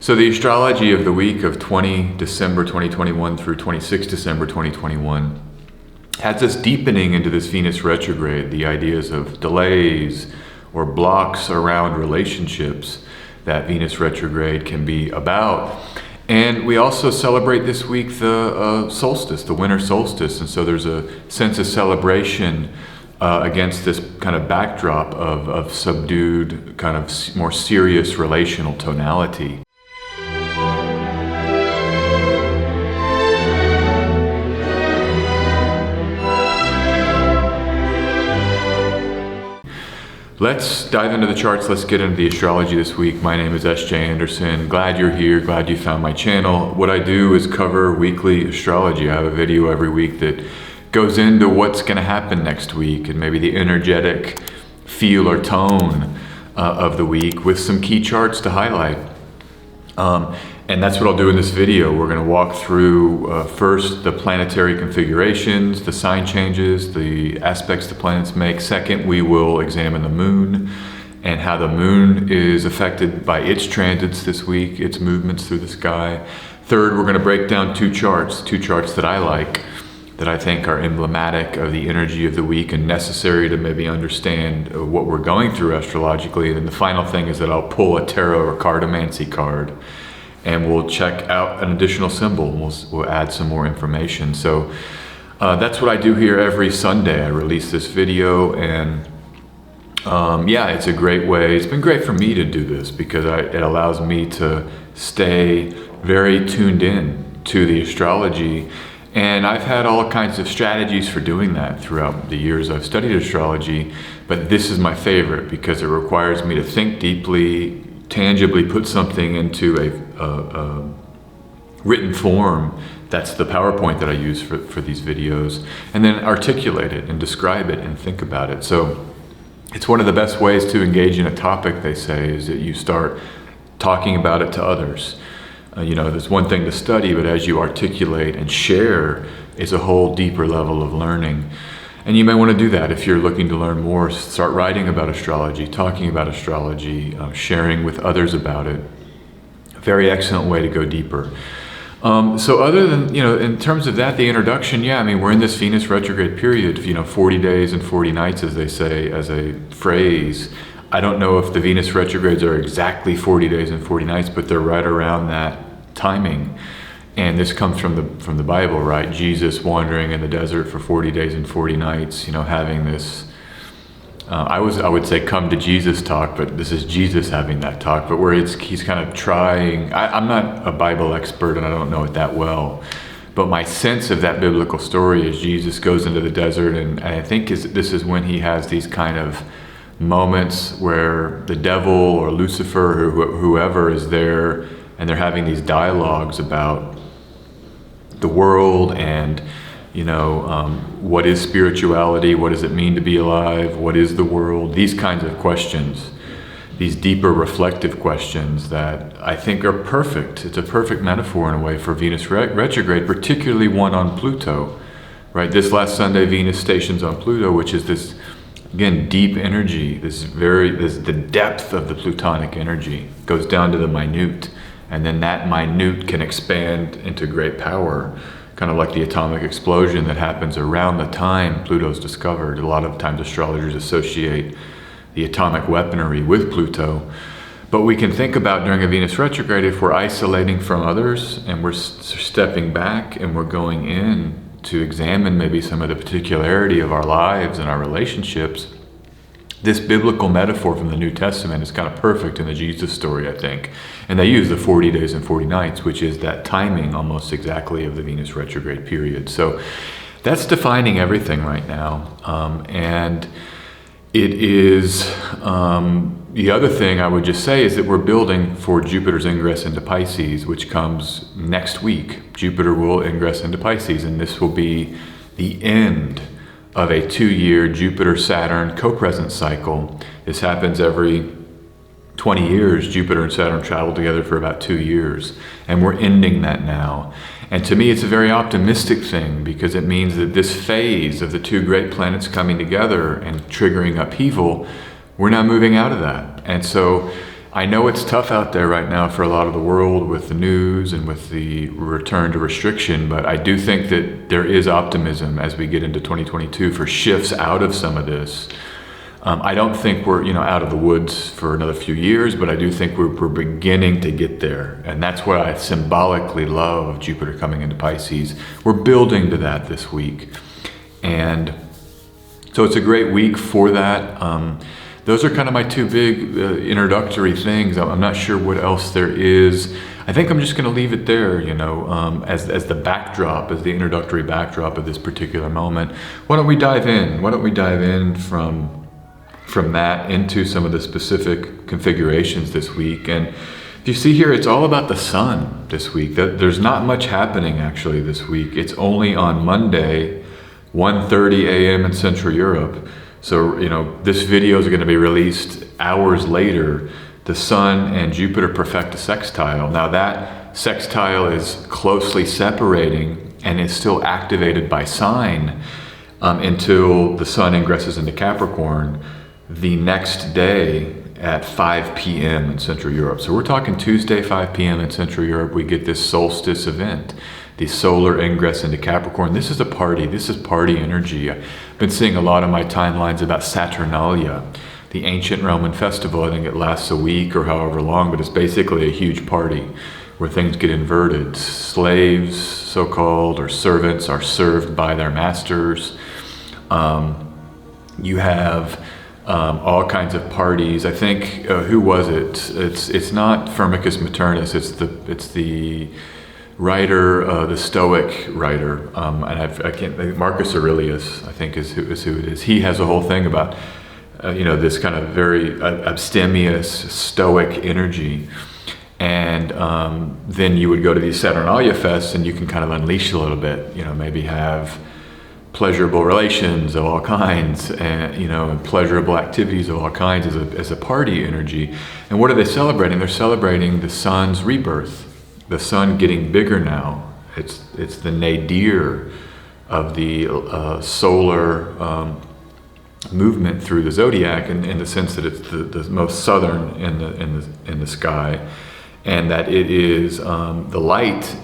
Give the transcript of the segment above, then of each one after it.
So the astrology of the week of 20 December 2021 through 26 December 2021 has us deepening into this Venus retrograde, the ideas of delays or blocks around relationships that Venus retrograde can be about. And we also celebrate this week the solstice, the winter solstice. And so there's a sense of celebration against this kind of backdrop of subdued, kind of more serious relational tonality. Let's dive into the charts. Let's get into the astrology this week. My name is S.J. Anderson. Glad you're here. Glad you found my channel. What I do is cover weekly astrology. I have a video every week that goes into what's going to happen next week and maybe the energetic feel or tone of the week with some key charts to highlight. And that's what I'll do in this video. We're going to walk through first the planetary configurations, the sign changes, the aspects the planets make. Second, we will examine the moon and how the moon is affected by its transits this week, its movements through the sky. Third, we're going to break down two charts that I like, that I think are emblematic of the energy of the week and necessary to maybe understand what we're going through astrologically. And then the final thing is that I'll pull a tarot or cartomancy card and we'll check out an additional symbol. We'll add some more information. So that's what I do here every Sunday. I release this video, and yeah, it's a great way. It's been great for me to do this because it allows me to stay very tuned in to the astrology. And I've had all kinds of strategies for doing that throughout the years I've studied astrology, but this is my favorite because it requires me to think deeply, tangibly put something into a written form. That's the PowerPoint that I use for these videos, and then articulate it and describe it and think about it. So it's one of the best ways to engage in a topic, they say, is that you start talking about it to others. You know, there's one thing to study, but as you articulate and share, it's a whole deeper level of learning. And you may want to do that if you're looking to learn more. Start writing about astrology, talking about astrology, sharing with others about it. Very excellent way to go deeper. So other than, you know, in terms of that, the introduction, yeah, I mean, we're in this Venus retrograde period, 40 days and 40 nights, as they say, as a phrase. I don't know if the Venus retrogrades are exactly 40 days and 40 nights, but they're right around that timing. And this comes from the Bible, right? Jesus wandering in the desert for 40 days and 40 nights, having this, I would say come to Jesus talk, but this is Jesus having that talk, but where he's kind of trying. I'm not a Bible expert and I don't know it that well, but my sense of that biblical story is Jesus goes into the desert, and I think this is when he has these kind of moments where the devil or Lucifer or whoever is there, and they're having these dialogues about the world and what is spirituality, what does it mean to be alive, what is the world, these kinds of questions, these deeper reflective questions that I think are perfect. It's a perfect metaphor in a way for Venus retrograde, particularly one on Pluto, right? This last Sunday, Venus stations on Pluto, which is this, again, deep energy, the depth of the Plutonic energy goes down to the minute, and then that minute can expand into great power, kind of like the atomic explosion that happens around the time Pluto's discovered. A lot of times astrologers associate the atomic weaponry with Pluto, but we can think about during a Venus retrograde, if we're isolating from others and we're stepping back and we're going in to examine maybe some of the particularity of our lives and our relationships, this biblical metaphor from the New Testament is kind of perfect in the Jesus story, I think. And they use the 40 days and 40 nights, which is that timing almost exactly of the Venus retrograde period. So that's defining everything right now. And it is, the other thing I would just say is that we're building for Jupiter's ingress into Pisces, which comes next week. Jupiter will ingress into Pisces, and this will be the end of a 2-year Jupiter-Saturn co-presence cycle. This happens every 20 years. Jupiter and Saturn travel together for about 2 years, and we're ending that now. And to me, it's a very optimistic thing because it means that this phase of the two great planets coming together and triggering upheaval, we're now moving out of that. And so I know it's tough out there right now for a lot of the world with the news and with the return to restriction, but I do think that there is optimism as we get into 2022 for shifts out of some of this. I don't think we're out of the woods for another few years, but I do think we're beginning to get there. And that's what I symbolically love of Jupiter coming into Pisces. We're building to that this week. And so it's a great week for that. Those are kind of my two big introductory things. I'm not sure what else there is. I think I'm just going to leave it there, as the backdrop, as the introductory backdrop of this particular moment. Why don't we dive in? Why don't we dive in from that into some of the specific configurations this week? And if you see here, it's all about the sun this week. There's not much happening actually this week. It's only on Monday, 1:30 a.m. in Central Europe. So, this video is going to be released hours later. The Sun and Jupiter perfect a sextile. Now that sextile is closely separating and is still activated by sign until the Sun ingresses into Capricorn the next day at 5 p.m. in Central Europe. So we're talking Tuesday, 5 p.m. in Central Europe, we get this solstice event, the solar ingress into Capricorn. This is a party. This is party energy. I've been seeing a lot of my timelines about Saturnalia, the ancient Roman festival. I think it lasts a week or however long, but it's basically a huge party where things get inverted. Slaves, so-called, or servants are served by their masters. You have all kinds of parties. I think, who was it? It's not Firmicus Maternus. It's the writer, the Stoic writer, and I can't. Marcus Aurelius, I think, is who it is. He has a whole thing about this kind of very abstemious Stoic energy, and then you would go to these Saturnalia fests, and you can kind of unleash a little bit. Maybe have pleasurable relations of all kinds, and pleasurable activities of all kinds as a party energy. And what are they celebrating? They're celebrating the sun's rebirth. The sun getting bigger now. It's the nadir of the solar movement through the zodiac, in the sense that it's the most southern in the sky, and that it is the light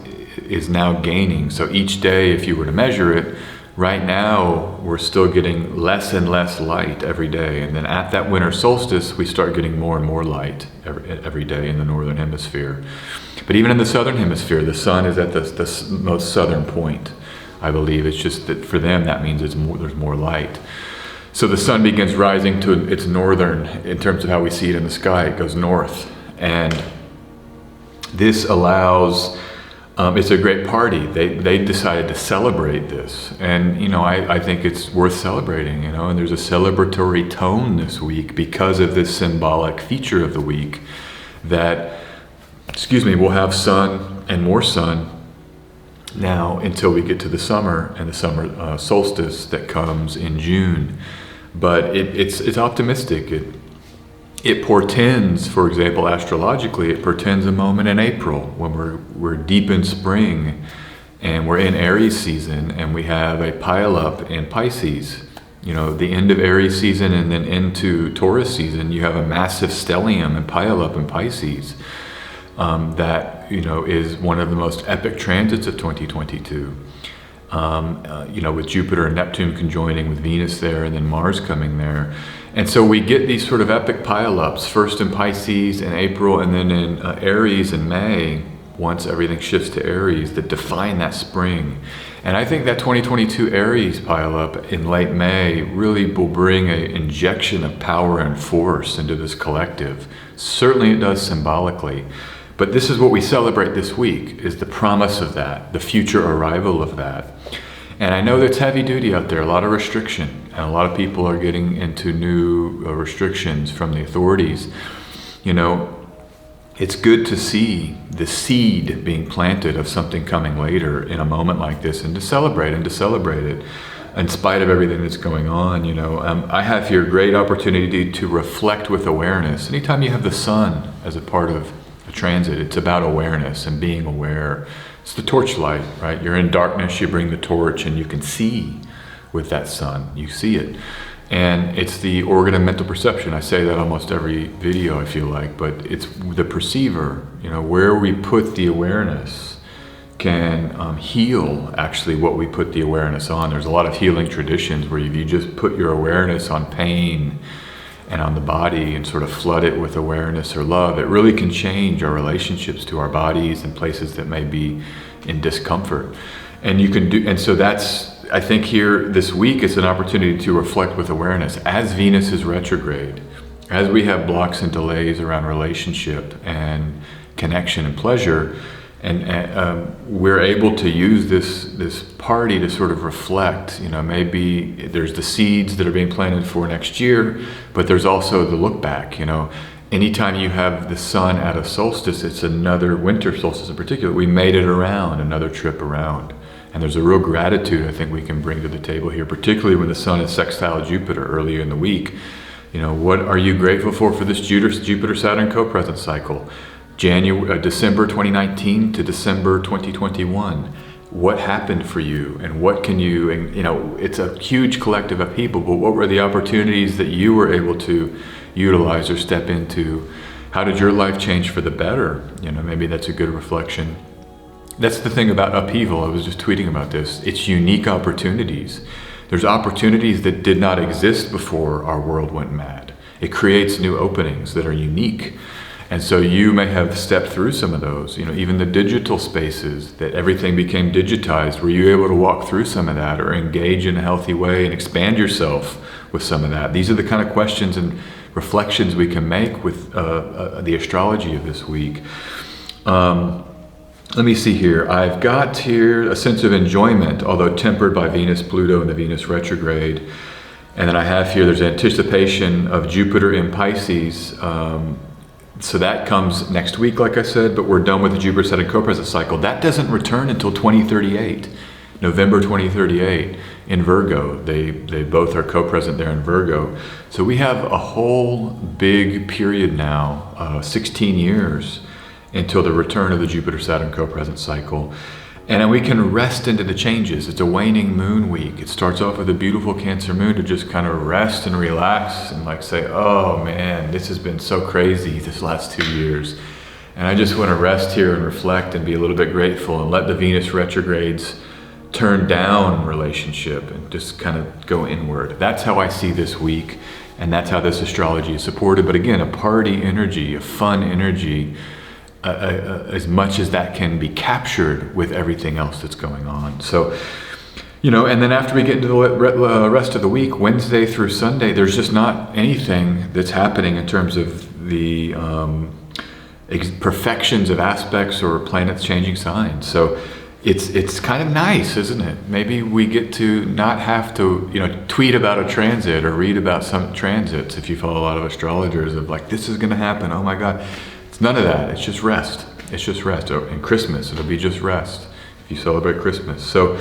is now gaining. So each day, if you were to measure it, right now we're still getting less and less light every day, and then at that winter solstice we start getting more and more light every day in the northern hemisphere. But even in the southern hemisphere, the sun is at the most southern point, I believe. It's just that for them that means there's more light. So the sun begins rising to its northern, in terms of how we see it in the sky, it goes north. And this allows, it's a great party. They decided to celebrate this. And, I think it's worth celebrating, and there's a celebratory tone this week because of this symbolic feature of the week that, we'll have sun and more sun now until we get to the summer and the summer solstice that comes in June. But it's optimistic. It portends, for example, astrologically, it portends a moment in April when we're deep in spring and we're in Aries season, and we have a pileup in Pisces. The end of Aries season and then into Taurus season, you have a massive stellium and pileup in Pisces. That is one of the most epic transits of 2022. With Jupiter and Neptune conjoining with Venus there, and then Mars coming there. And so we get these sort of epic pileups, first in Pisces in April, and then in Aries in May, once everything shifts to Aries, that define that spring. And I think that 2022 Aries pileup in late May really will bring an injection of power and force into this collective. Certainly it does symbolically. But this is what we celebrate this week, is the promise of that, the future arrival of that. And I know that's heavy duty out there, a lot of restriction, and a lot of people are getting into new restrictions from the authorities. It's good to see the seed being planted of something coming later in a moment like this, and to celebrate it in spite of everything that's going on. I have here great opportunity to reflect with awareness. Anytime you have the sun as a part of a transit, it's about awareness and being aware. It's the torchlight, right? You're in darkness, you bring the torch, and you can see with that sun. You see it. And it's the organ of mental perception. I say that almost every video, I feel like, but it's the perceiver, where we put the awareness can heal actually what we put the awareness on. There's a lot of healing traditions where if you just put your awareness on pain and on the body and sort of flood it with awareness or love, it really can change our relationships to our bodies and places that may be in discomfort. And you can do, and so that's, I think here this week is an opportunity to reflect with awareness as Venus is retrograde, as we have blocks and delays around relationship and connection and pleasure, and we're able to use this party to sort of reflect. Maybe there's the seeds that are being planted for next year, but there's also the look back. Anytime you have the sun at a solstice, it's another winter solstice in particular. We made it around, another trip around. And there's a real gratitude I think we can bring to the table here, particularly when the sun is sextile Jupiter earlier in the week. What are you grateful for this Jupiter-Saturn co-presence cycle? December 2019 to December 2021. What happened for you, and what can you, it's a huge collective of people, but what were the opportunities that you were able to utilize or step into? How did your life change for the better? Maybe that's a good reflection. That's the thing about upheaval. I was just tweeting about this. It's unique opportunities. There's opportunities that did not exist before our world went mad. It creates new openings that are unique. And so you may have stepped through some of those, even the digital spaces that everything became digitized. Were you able to walk through some of that or engage in a healthy way and expand yourself with some of that? These are the kind of questions and reflections we can make with the astrology of this week. Let me see here. I've got here a sense of enjoyment, although tempered by Venus, Pluto, and the Venus retrograde. And then I have here, there's anticipation of Jupiter in Pisces. So that comes next week, like I said, but we're done with the Jupiter-Saturn co-presence cycle. That doesn't return until 2038, November 2038 in Virgo. They both are co-present there in Virgo. So we have a whole big period now, 16 years, until the return of the Jupiter-Saturn co-presence cycle. And then we can rest into the changes. It's a waning moon week. It starts off with a beautiful Cancer moon to just kind of rest and relax and say, oh man, this has been so crazy this last 2 years. And I just want to rest here and reflect and be a little bit grateful and let the Venus retrogrades turn down relationship and just kind of go inward. That's how I see this week, and that's how this astrology is supported. But again, a party energy, a fun energy, as much as that can be captured with everything else that's going on. So, and then after we get into the rest of the week, Wednesday through Sunday, there's just not anything that's happening in terms of the perfections of aspects or planets changing signs. So it's kind of nice, isn't it? Maybe we get to not have to, tweet about a transit or read about some transits if you follow a lot of astrologers of this is going to happen, oh my God. It's none of that. It's just rest. It's just rest. And Christmas, it'll be just rest if you celebrate Christmas. So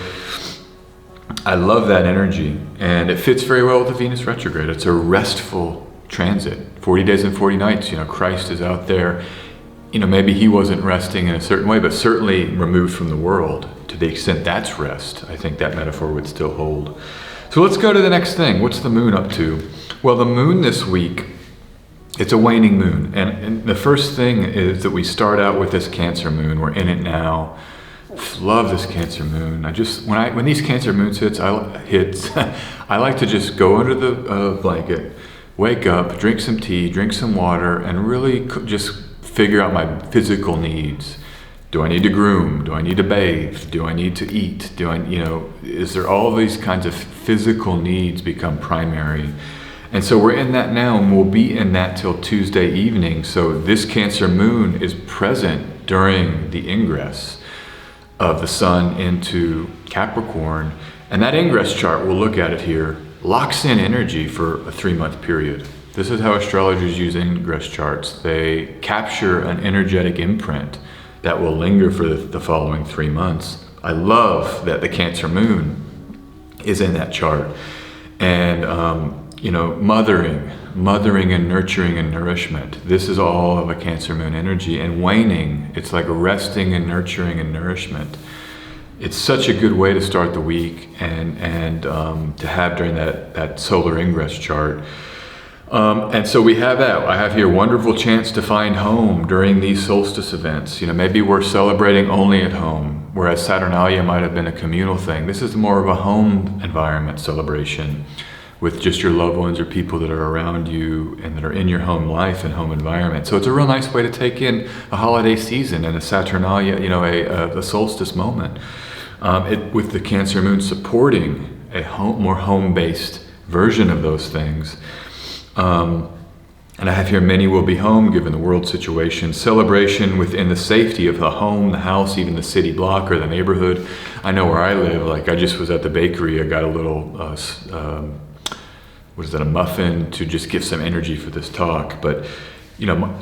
I love that energy, and it fits very well with the Venus retrograde. It's a restful transit. 40 days and 40 nights, Christ is out there. Maybe he wasn't resting in a certain way, but certainly removed from the world. To the extent that's rest, I think that metaphor would still hold. So let's go to the next thing. What's the moon up to? Well, the moon this week, it's a waning moon, and the first thing is that we start out with this Cancer moon. We're in it now. Love this Cancer moon. When these Cancer moons hits, I like to just go under the blanket, wake up, drink some tea, drink some water, and really just figure out my physical needs. Do I need to groom? Do I need to bathe? Do I need to eat? Is there all these kinds of physical needs become primary? And so we're in that now, and we'll be in that till Tuesday evening. So this Cancer moon is present during the ingress of the sun into Capricorn. And that ingress chart, we'll look at it here, locks in energy for a 3-month period. This is how astrologers use ingress charts. They capture an energetic imprint that will linger for the following 3 months. I love that the Cancer moon is in that chart. And, mothering and nurturing and nourishment. This is all of a Cancer moon energy. And waning, it's like resting and nurturing and nourishment. it's such a good way to start the week and to have during that solar ingress chart. And so we have that. I have here wonderful chance to find home during these solstice events. Maybe we're celebrating only at home, whereas Saturnalia might have been a communal thing. This is more of a home environment celebration with just your loved ones or people that are around you and that are in your home life and home environment. So it's a real nice way to take in a holiday season and a Saturnalia, a solstice moment. With the Cancer moon supporting a more home-based version of those things. And I have here, many will be home given the world situation. Celebration within the safety of the home, the house, even the city block or the neighborhood. I know where I live, like I just was at the bakery, I got a little, a muffin to just give some energy for this talk. But,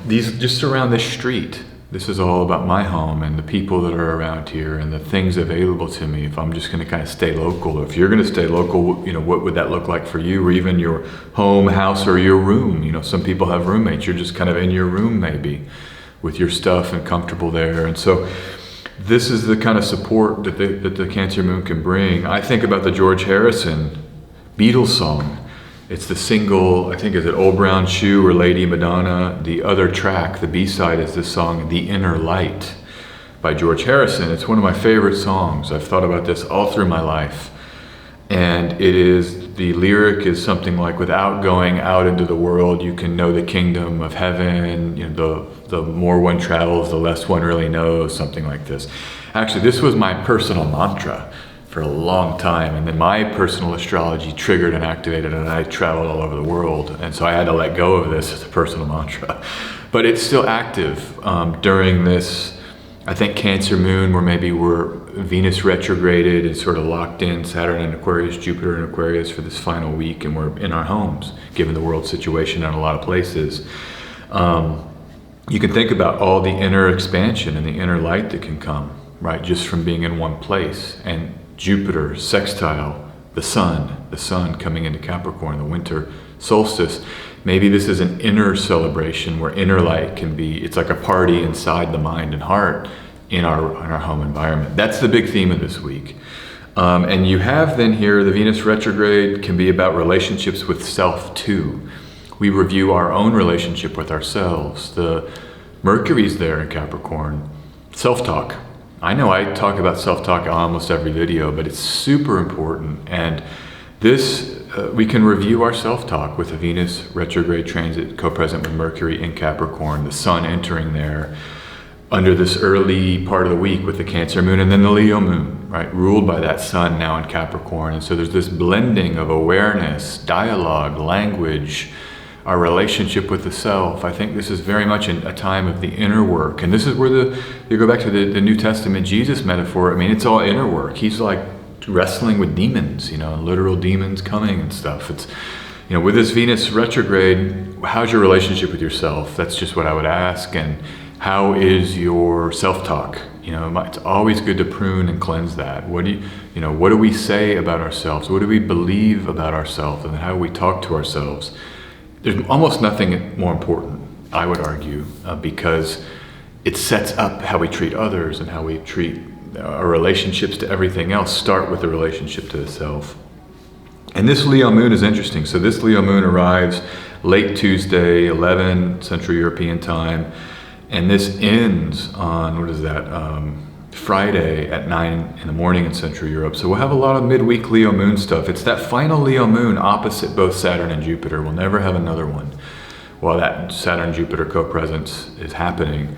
these just around this street, this is all about my home and the people that are around here and the things available to me. If I'm just going to kind of stay local, or if you're going to stay local, what would that look like for you, or even your home, house, or your room? Some people have roommates. You're just kind of in your room maybe with your stuff and comfortable there. And so this is the kind of support that the Cancer moon can bring. I think about the George Harrison Beatles song. It's the single, I think, is it Old Brown Shoe or Lady Madonna? The other track, the B-side, is this song, The Inner Light by George Harrison. It's one of my favorite songs. I've thought about this all through my life. And the lyric is something like, without going out into the world, you can know the kingdom of heaven. The more one travels, the less one really knows, something like this. Actually, this was my personal mantra for a long time, and then my personal astrology triggered and activated, and I traveled all over the world, and so I had to let go of this as a personal mantra. But it's still active during this, I think, Cancer moon, where maybe we're Venus retrograded and sort of locked in, Saturn in Aquarius, Jupiter in Aquarius for this final week, and we're in our homes, given the world situation in a lot of places. You can think about all the inner expansion and the inner light that can come, right, just from being in one place. And Jupiter sextile the sun coming into Capricorn, the winter solstice. Maybe this is an inner celebration where inner light can be, it's like a party inside the mind and heart in our home environment. That's the big theme of this week. And you have then here, the Venus retrograde can be about relationships with self too. We review our own relationship with ourselves. The Mercury's there in Capricorn. Self-talk. I know I talk about self-talk on almost every video, but it's super important. And this, we can review our self-talk with the Venus retrograde transit co-present with Mercury in Capricorn, the sun entering there under this early part of the week with the Cancer moon, and then the Leo moon, right, ruled by that sun now in Capricorn. And so there's this blending of awareness, dialogue, language, our relationship with the self. I think this is very much a time of the inner work. And this is where you go back to the New Testament Jesus metaphor. I mean, it's all inner work. He's like wrestling with demons, literal demons coming and stuff. It's, with this Venus retrograde, how's your relationship with yourself? That's just what I would ask. And how is your self-talk? It's always good to prune and cleanse that. What do we say about ourselves? What do we believe about ourselves? And how do we talk to ourselves? There's almost nothing more important, I would argue, because it sets up how we treat others and how we treat our relationships to everything else. Start with the relationship to the self. And this Leo moon is interesting. So this Leo moon arrives late Tuesday, 11 Central European time, and this ends on, Friday at 9 in the morning in Central Europe. So we'll have a lot of midweek Leo moon stuff. It's that final Leo moon opposite both Saturn and Jupiter. We'll never have another one while that Saturn-Jupiter co-presence is happening.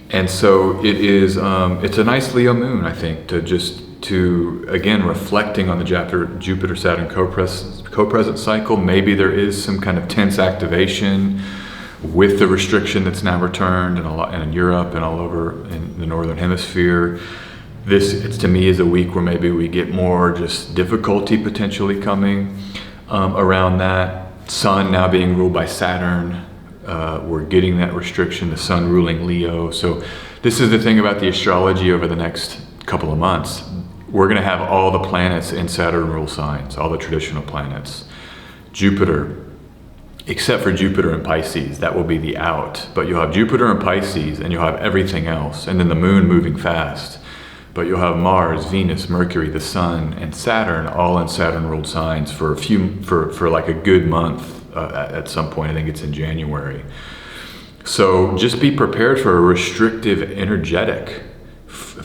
And so it is, it's a nice Leo moon, I think, again, reflecting on the Jupiter-Saturn co-present cycle. Maybe there is some kind of tense activation with the restriction that's now returned in Europe and all over in the Northern Hemisphere. This, to me, is a week where maybe we get more just difficulty potentially coming around that. Sun now being ruled by Saturn. We're getting that restriction, the sun ruling Leo. So this is the thing about the astrology over the next couple of months. We're going to have all the planets in Saturn rule signs, all the traditional planets. Jupiter, except for Jupiter in Pisces, that will be the out. But you'll have Jupiter in Pisces and you'll have everything else. And then the moon moving fast But you'll have Mars, Venus, Mercury, the Sun, and Saturn all in Saturn ruled signs for like a good month at some point. I think it's in January. So just be prepared for a restrictive energetic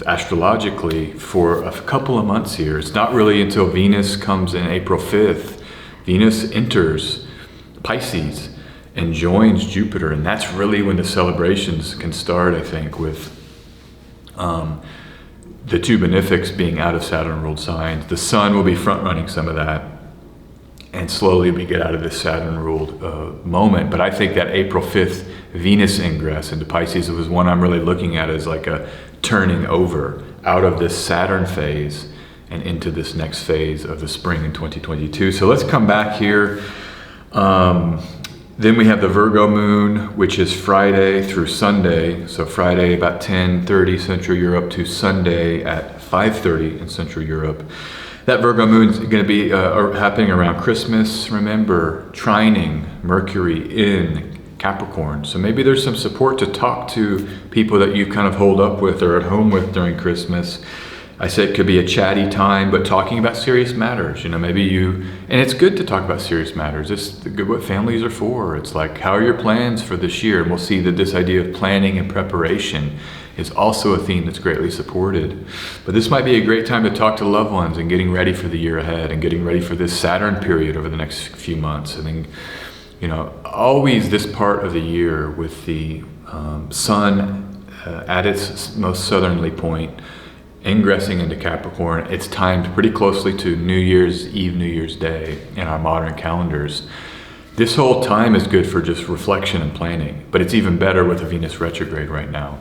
astrologically for a couple of months here. It's not really until Venus comes in April 5th. Venus enters Pisces and joins Jupiter, and that's really when the celebrations can start, I think, with the two benefics being out of Saturn ruled signs. The Sun will be front running some of that, and slowly we get out of this Saturn ruled moment. But I think that April 5th Venus ingress into Pisces was one I'm really looking at as like a turning over out of this Saturn phase and into this next phase of the spring in 2022. So let's come back here. Then we have the Virgo moon, which is Friday through Sunday. So Friday about 10:30 Central Europe to Sunday at 5:30 in Central Europe. That Virgo moon is going to be happening around Christmas. Remember, trining Mercury in Capricorn. So maybe there's some support to talk to people that you kind of hold up with or at home with during Christmas. I said it could be a chatty time, but talking about serious matters. Maybe and it's good to talk about serious matters. It's what families are for. It's like, how are your plans for this year? And we'll see that this idea of planning and preparation is also a theme that's greatly supported. But this might be a great time to talk to loved ones and getting ready for the year ahead and getting ready for this Saturn period over the next few months. I think, always this part of the year with the Sun at its most southerly point, ingressing into Capricorn, it's timed pretty closely to New Year's Eve, New Year's Day in our modern calendars. This whole time is good for just reflection and planning, but it's even better with a Venus retrograde right now.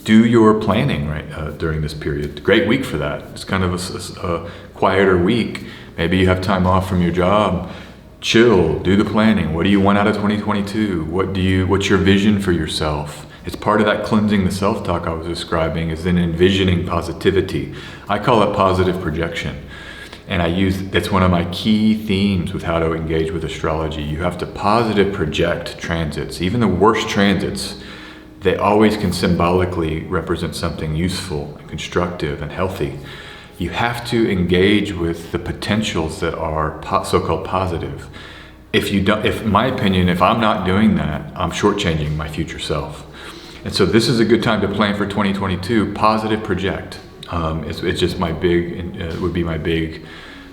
Do your planning during this period. Great week for that. It's kind of a quieter week. Maybe you have time off from your job. Chill, do the planning. What do you want out of 2022? What's your vision for yourself? It's part of that cleansing the self-talk I was describing, is then envisioning positivity. I call it positive projection. And that's one of my key themes with how to engage with astrology. You have to positive project transits. Even the worst transits, they always can symbolically represent something useful and constructive and healthy. You have to engage with the potentials that are so-called positive. In my opinion, if I'm not doing that, I'm shortchanging my future self. And so this is a good time to plan for 2022. Positive project. It's just would be my big,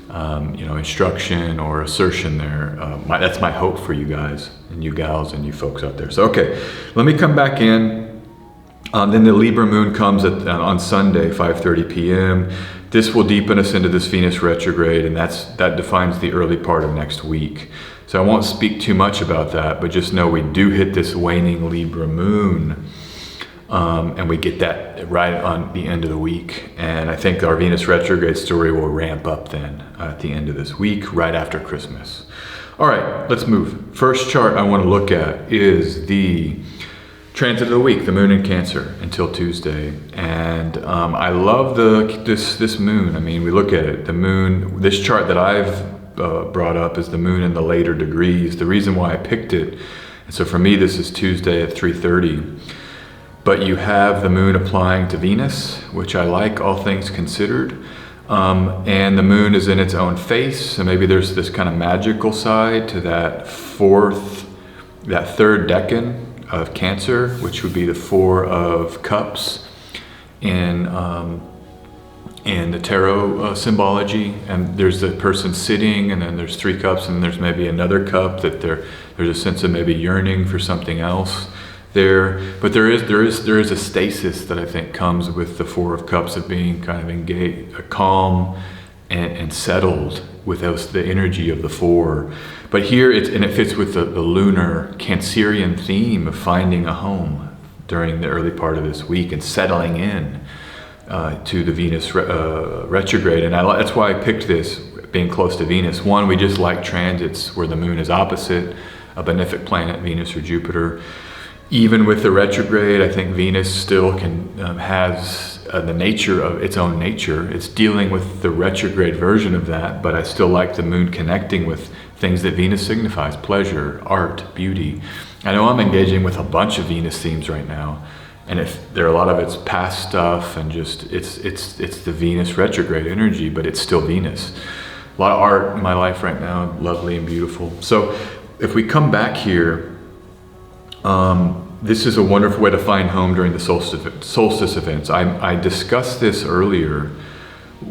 instruction or assertion there. That's my hope for you guys and you gals and you folks out there. So, okay, let me come back in. Then the Libra moon comes on Sunday, 5:30 p.m. This will deepen us into this Venus retrograde, and that defines the early part of next week. So I won't speak too much about that, but just know we do hit this waning Libra moon, and we get that right on the end of the week. And I think our Venus retrograde story will ramp up then at the end of this week, right after Christmas. All right, let's move. First chart I want to look at is the transit of the week, the moon in Cancer until Tuesday. And I love this moon. I mean, we look at it, the moon, this chart that I've brought up is the moon in the later degrees. The reason why I picked it, and so for me this is Tuesday at 3:30, but you have the moon applying to Venus, which I like, all things considered. And the moon is in its own face, so maybe there's this kind of magical side to that third decan of Cancer, which would be the Four of Cups in the tarot symbology. And there's the person sitting, and then there's three cups, and there's maybe another cup that there's a sense of maybe yearning for something else there. But there is a stasis that I think comes with the Four of Cups of being kind of engaged, calm and settled with the energy of the four. But here it fits with the lunar Cancerian theme of finding a home during the early part of this week and settling in to the Venus retrograde. And that's why I picked this, being close to Venus. One, we just like transits where the moon is opposite a benefic planet, Venus or Jupiter. Even with the retrograde, I think Venus still has the nature of its own nature. It's dealing with the retrograde version of that, but I still like the moon connecting with things that Venus signifies: pleasure, art, beauty. I know I'm engaging with a bunch of Venus themes right now, And if there are a lot of it's past stuff and just it's the Venus retrograde energy, but it's still Venus. A lot of art in my life right now, lovely and beautiful. So if we come back here, this is a wonderful way to find home during the solstice events. I discussed this earlier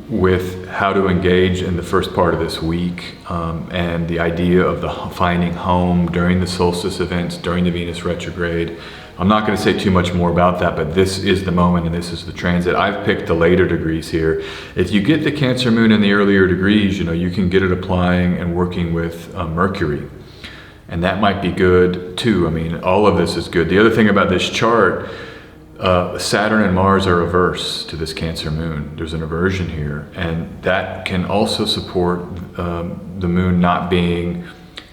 with how to engage in the first part of this week, and the idea of the finding home during the solstice events, during the Venus retrograde. I'm not going to say too much more about that, but this is the moment and this is the transit. I've picked the later degrees here. If you get the Cancer moon in the earlier degrees, you can get it applying and working with Mercury. And that might be good too. I mean, all of this is good. The other thing about this chart, Saturn and Mars are averse to this Cancer moon. There's an aversion here, and that can also support the moon not being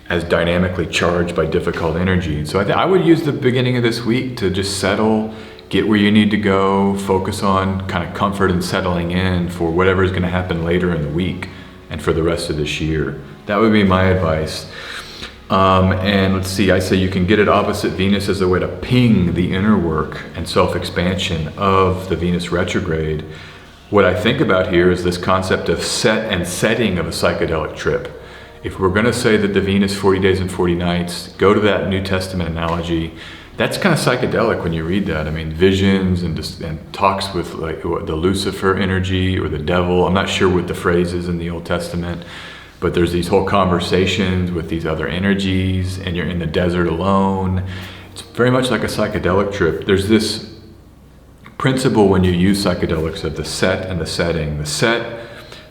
as dynamically charged by difficult energy. So I would use the beginning of this week to just settle, get where you need to go, focus on kind of comfort and settling in for whatever is going to happen later in the week and for the rest of this year. That would be my advice. And let's see, I say you can get it opposite Venus as a way to ping the inner work and self-expansion of the Venus retrograde. What I think about here is this concept of set and setting of a psychedelic trip. If we're going to say that the Venus 40 days and 40 nights, go to that New Testament analogy. That's kind of psychedelic when you read that. I mean, visions and talks with like the Lucifer energy or the devil. I'm not sure what the phrase is in the Old Testament, but there's these whole conversations with these other energies, and you're in the desert alone. It's very much like a psychedelic trip. There's this principle when you use psychedelics of the set and the setting. The set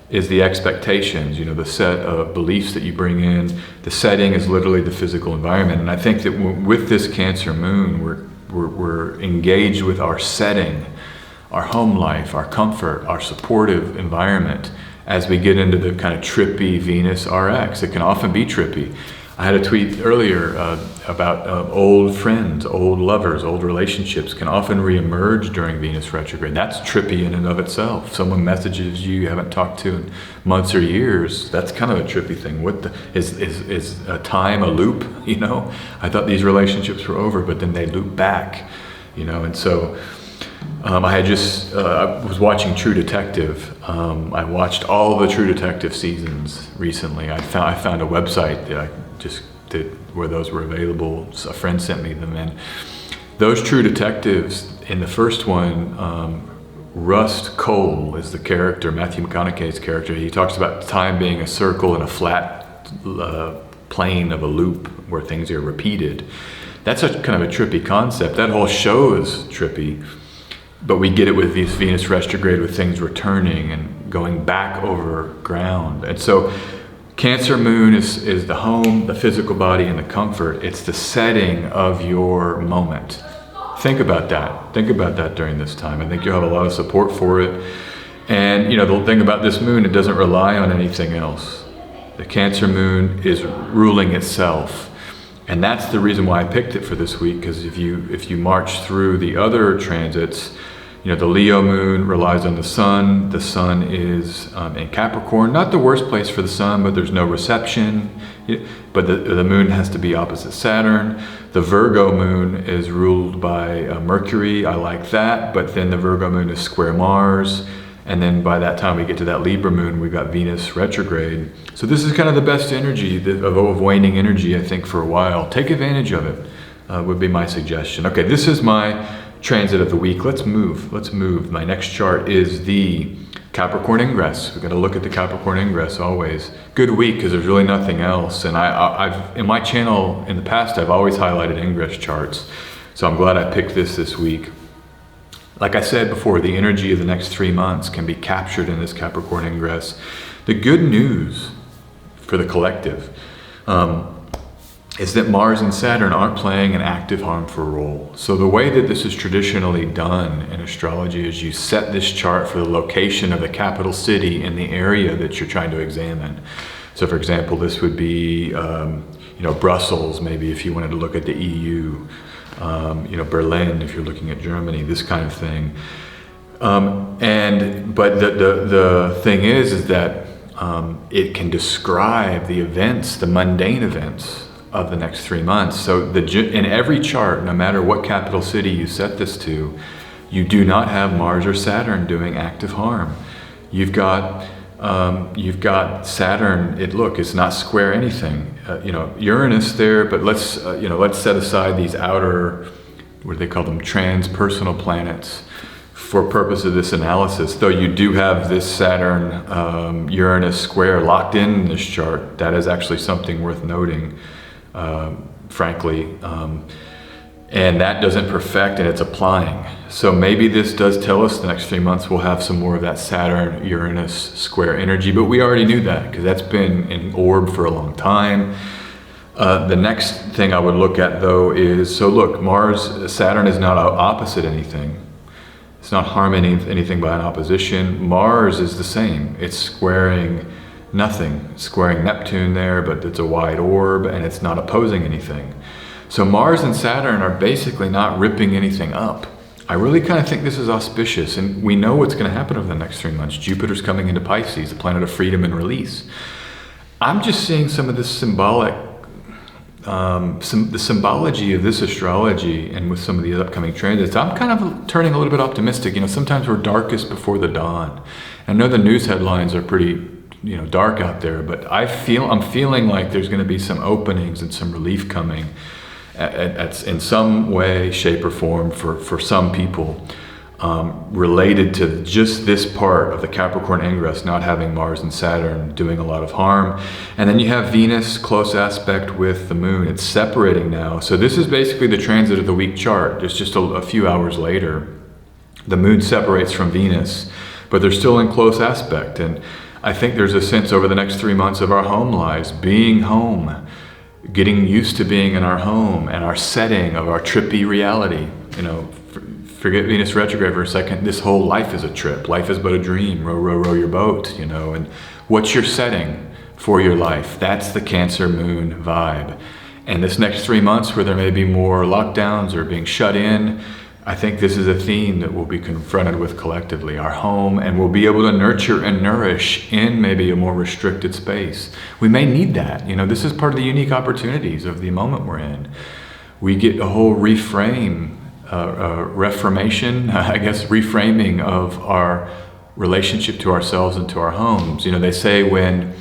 is the expectations, the set of beliefs that you bring in. The setting is literally the physical environment. And I think that with this Cancer moon, we're engaged with our setting, our home life, our comfort, our supportive environment as we get into the kind of trippy Venus RX. It can often be trippy. I had a tweet earlier about old friends, old lovers, old relationships can often reemerge during Venus retrograde. That's trippy in and of itself. Someone messages you haven't talked to in months or years. That's kind of a trippy thing. Is time a loop? I thought these relationships were over, but then they loop back. And so I was watching True Detective. I watched all of the True Detective seasons recently. I found a website that I just did where those were available. A friend sent me them, and those True Detectives, in the first one, Rust Cole is the character, Matthew McConaughey's character. He talks about time being a circle and a flat plane of a loop where things are repeated. That's kind of a trippy concept. That whole show is trippy. But we get it with these Venus retrograde, with things returning and going back over ground. And so Cancer moon is the home, the physical body, and the comfort. It's the setting of your moment. Think about that. Think about that during this time. I think you'll have a lot of support for it. And the thing about this moon, it doesn't rely on anything else. The Cancer moon is ruling itself. And that's the reason why I picked it for this week, because if you march through the other transits, the Leo moon relies on the sun. The sun is in Capricorn, not the worst place for the sun, but there's no reception. But the moon has to be opposite Saturn. The Virgo moon is ruled by Mercury. I like that, but then the Virgo moon is square Mars. And then by that time we get to that Libra moon, we've got Venus retrograde. So this is kind of the best energy of waning energy, I think, for a while. Take advantage of it, would be my suggestion. Okay, this is my transit of the week. Let's move. My next chart is the Capricorn ingress. We're going to look at the Capricorn ingress always. Good week, because there's really nothing else. And I've in my channel in the past, I've always highlighted ingress charts. So I'm glad I picked this week. Like I said before, the energy of the next 3 months can be captured in this Capricorn ingress. The good news for the collective is that Mars and Saturn aren't playing an active harmful role. So the way that this is traditionally done in astrology is you set this chart for the location of the capital city in the area that you're trying to examine. So for example, this would be Brussels, maybe if you wanted to look at the EU, Berlin if you're looking at Germany, this kind of thing. But the thing is that it can describe the events, the mundane events of the next 3 months. So in every chart, no matter what capital city you set this to, you do not have Mars or Saturn doing active harm. You've got Saturn. It's not square anything. Uranus there, but let's set aside these outer, what do they call them, transpersonal planets for purpose of this analysis. Though you do have this Saturn Uranus square locked in this chart, that is actually something worth noting, frankly. And that doesn't perfect, and it's applying. So maybe this does tell us the next 3 months we'll have some more of that Saturn-Uranus square energy, but we already knew that because that's been in orb for a long time. The next thing I would look at, though, is, so look, Saturn is not opposite anything. It's not harming anything by an opposition. Mars is the same. It's squaring nothing. It's squaring Neptune there, but it's a wide orb, and it's not opposing anything. So Mars and Saturn are basically not ripping anything up. I really kind of think this is auspicious, and we know what's going to happen over the next 3 months. Jupiter's coming into Pisces, the planet of freedom and release. I'm just seeing some of this symbolic, the symbology of this astrology, and with some of these upcoming transits, I'm kind of turning a little bit optimistic. Sometimes we're darkest before the dawn. I know the news headlines are pretty dark out there, but I'm feeling like there's going to be some openings and some relief coming in some way, shape, or form for some people, related to just this part of the Capricorn ingress not having Mars and Saturn doing a lot of harm. And then you have Venus close aspect with the moon. It's separating now. So this is basically the transit of the week chart. It's just a few hours later. The moon separates from Venus, but they're still in close aspect. And I think there's a sense over the next 3 months of our home lives, being home, getting used to being in our home and our setting of our trippy reality. Forget Venus retrograde for a second. This whole life is a trip. Life is but a dream. Row, row, row your boat, and what's your setting for your life? That's the Cancer moon vibe. And this next 3 months where there may be more lockdowns or being shut in, I think this is a theme that we'll be confronted with collectively, our home, and we'll be able to nurture and nourish in maybe a more restricted space. We may need that. This is part of the unique opportunities of the moment we're in. We get a whole reformation, reframing of our relationship to ourselves and to our homes. They say when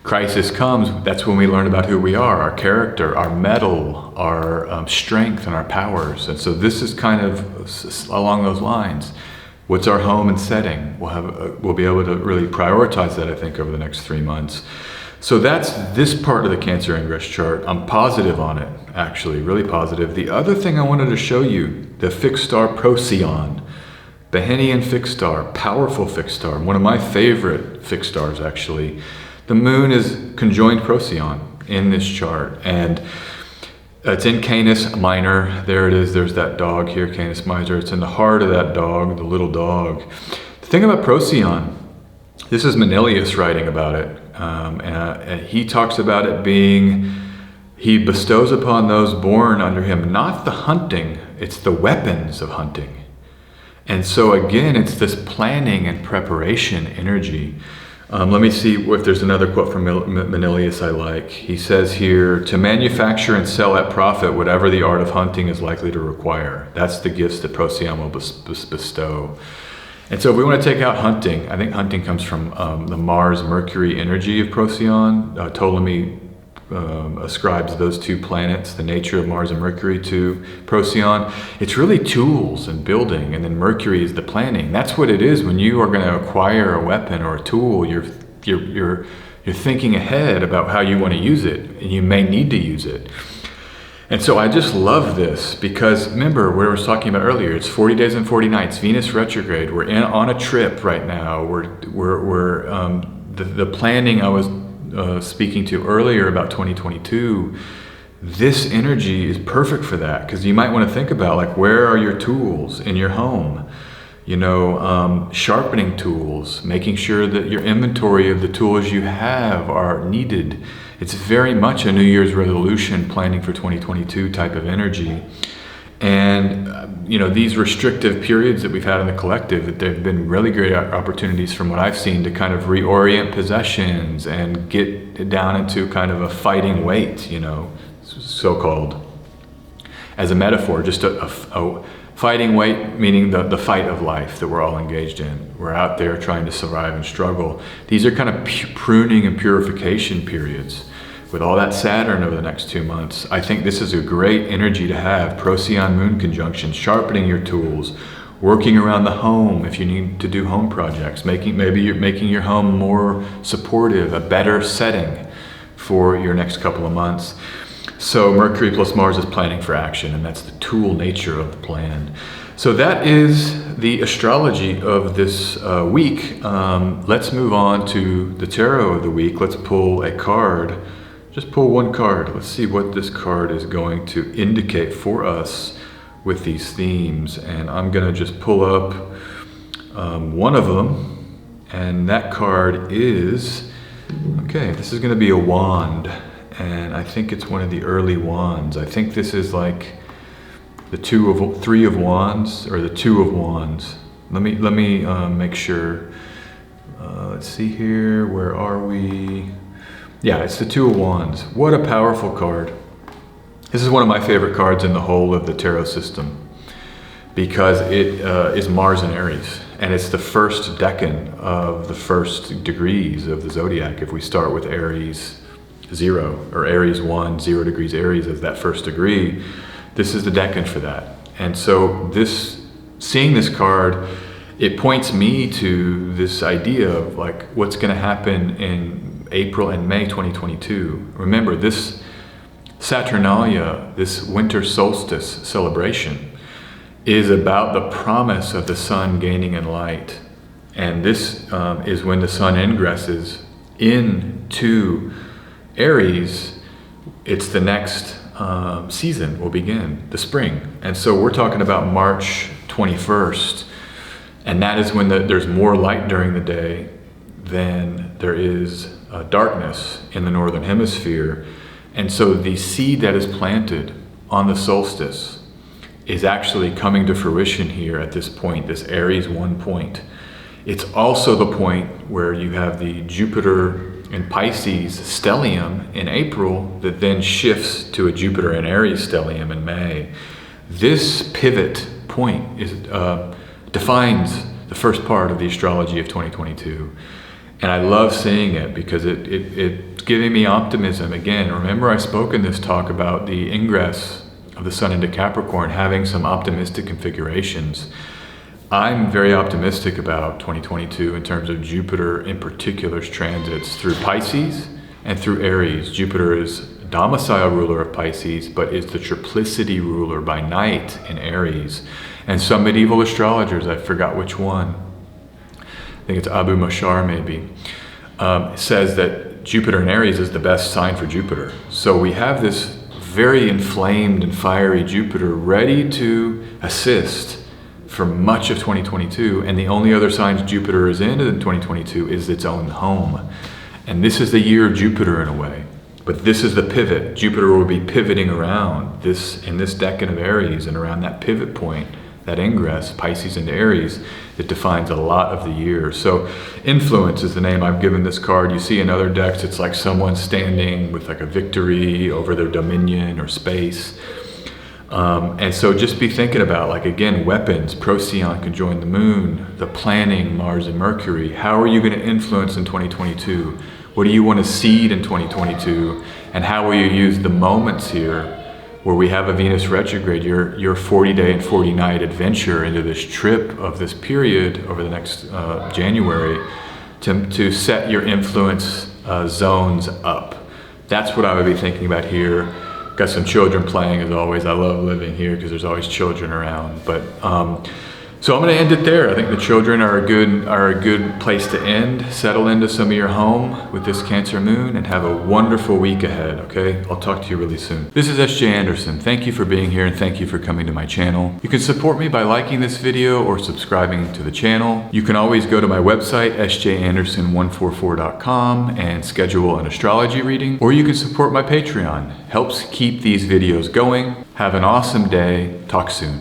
crisis comes, that's when we learn about who we are, our character, our mettle, our strength, and our powers. And so this is kind of along those lines. What's our home and setting? We'll be able to really prioritize that, I think, over the next 3 months. So that's this part of the Cancer ingress chart. I'm positive on it, actually, really positive. The other thing I wanted to show you, the fixed star Procyon, Behenian fixed star, powerful fixed star, one of my favorite fixed stars, actually. The moon is conjoined Procyon in this chart, and it's in Canis Minor. There it is. There's that dog here, Canis Minor. It's in the heart of that dog, the little dog. The thing about Procyon, this is Manilius writing about it, and he talks about it being, he bestows upon those born under him not the hunting, it's the weapons of hunting. And so again, it's this planning and preparation energy. Let me see if there's another quote from Manilius I like. He says here, to manufacture and sell at profit whatever the art of hunting is likely to require. That's the gifts that Procyon will bestow. And so if we want to take out hunting, I think hunting comes from the Mars-Mercury energy of Procyon. Ptolemy ascribes those two planets, the nature of Mars and Mercury, to Procyon. It's really tools and building, and then Mercury is the planning. That's what it is when you are going to acquire a weapon or a tool. You're thinking ahead about how you want to use it, and you may need to use it. And so I just love this because remember what I was talking about earlier. It's 40 days and 40 nights. Venus retrograde. We're on a trip right now. The planning I was speaking to earlier about 2022, this energy is perfect for that, because you might want to think about, like, where are your tools in your home? Sharpening tools, making sure that your inventory of the tools you have are needed. It's very much a New Year's resolution, planning for 2022 type of energy. And these restrictive periods that we've had in the collective, that they've been really great opportunities from what I've seen to kind of reorient possessions and get down into kind of a fighting weight, so-called, as a metaphor, just a fighting weight, meaning the fight of life that we're all engaged in. We're out there trying to survive and struggle. These are kind of pruning and purification periods. With all that Saturn over the next 2 months, I think this is a great energy to have. Procyon moon conjunction, sharpening your tools, working around the home if you need to do home projects, maybe you're making your home more supportive, a better setting for your next couple of months. So Mercury plus Mars is planning for action, and that's the tool nature of the plan. So that is the astrology of this week. Let's move on to the tarot of the week. Let's pull a card. Just pull one card. Let's see what this card is going to indicate for us with these themes. And I'm gonna just pull up one of them, and that card is, okay, this is gonna be a wand. And I think it's one of the early wands. I think this is like the three of wands, or the two of wands. Let me make sure. Let's see here, where are we? Yeah, it's the two of wands. What a powerful card. This is one of my favorite cards in the whole of the tarot system, because it is Mars in Aries, and it's the first decan of the first degrees of the zodiac. If we start with Aries 0, or Aries 1, 0 degrees Aries as that first degree, this is the decan for that. And so seeing this card, it points me to this idea of like what's gonna happen in April and May 2022. Remember, this Saturnalia, this winter solstice celebration, is about the promise of the sun gaining in light. And this is when the sun ingresses into Aries. It's the next season will begin, the spring. And so we're talking about March 21st. And that is when there's more light during the day than there is darkness in the northern hemisphere. And so the seed that is planted on the solstice is actually coming to fruition here at this point, this Aries 1 point. It's also the point where you have the Jupiter in Pisces stellium in April that then shifts to a Jupiter in Aries stellium in May. This pivot point defines the first part of the astrology of 2022. And I love seeing it because it's giving me optimism. Again, remember I spoke in this talk about the ingress of the sun into Capricorn having some optimistic configurations. I'm very optimistic about 2022 in terms of Jupiter in particular's transits through Pisces and through Aries. Jupiter is domicile ruler of Pisces, but is the triplicity ruler by night in Aries. And some medieval astrologers, I forgot which one, I think it's Abu Mashar maybe, says that Jupiter in Aries is the best sign for Jupiter. So we have this very inflamed and fiery Jupiter ready to assist for much of 2022, and the only other signs Jupiter is in 2022 is its own home. And this is the year of Jupiter in a way, but this is the pivot. Jupiter will be pivoting around this in this decan of Aries, and around that pivot point, that ingress, Pisces into Aries, it defines a lot of the year. So influence is the name I've given this card. You see in other decks, it's like someone standing with like a victory over their dominion or space. And so just be thinking about, like, again, weapons. Procyon can join the moon, the planning, Mars and Mercury. How are you going to influence in 2022? What do you want to seed in 2022? And how will you use the moments here where we have a Venus retrograde, your 40-day and 40-night adventure into this trip of this period over the next January to set your influence zones up? That's what I would be thinking about here. Got some children playing as always. I love living here because there's always children around. But so I'm going to end it there. I think the children are a good place to end. Settle into some of your home with this Cancer moon and have a wonderful week ahead, okay? I'll talk to you really soon. This is S.J. Anderson. Thank you for being here and thank you for coming to my channel. You can support me by liking this video or subscribing to the channel. You can always go to my website, sjanderson144.com, and schedule an astrology reading, or you can support my Patreon. Helps keep these videos going. Have an awesome day. Talk soon.